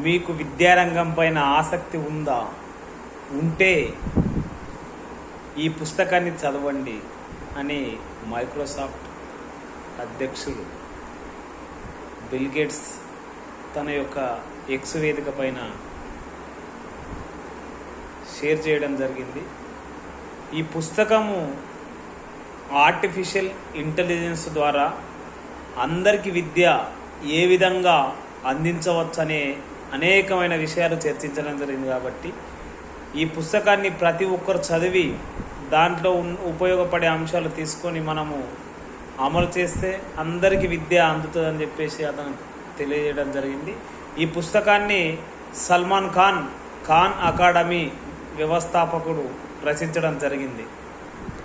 మీకు విద్యారంగం పైన ఆసక్తి ఉందా? ఉంటే ఈ పుస్తకాన్ని చదవండి అని మైక్రోసాఫ్ట్ అధ్యక్షుడు బిల్ గేట్స్ తన యొక్క ఎక్స్ వేదిక పైన షేర్ చేయడం జరిగింది. ఈ పుస్తకము ఆర్టిఫిషియల్ ఇంటెలిజెన్స్ ద్వారా అందరికీ విద్య ఏ విధంగా అందించవచ్చనే అనేకమైన విషయాలు చర్చించడం జరిగింది. కాబట్టి ఈ పుస్తకాన్ని ప్రతి ఒక్కరు చదివి దాంట్లో ఉపయోగపడే అంశాలు తీసుకొని మనము అమలు చేస్తే అందరికీ విద్య అందుతుందని చెప్పేసి అతను తెలియజేయడం జరిగింది. ఈ పుస్తకాన్ని సల్మాన్ ఖాన్ అకాడమీ వ్యవస్థాపకుడు రచించడం జరిగింది.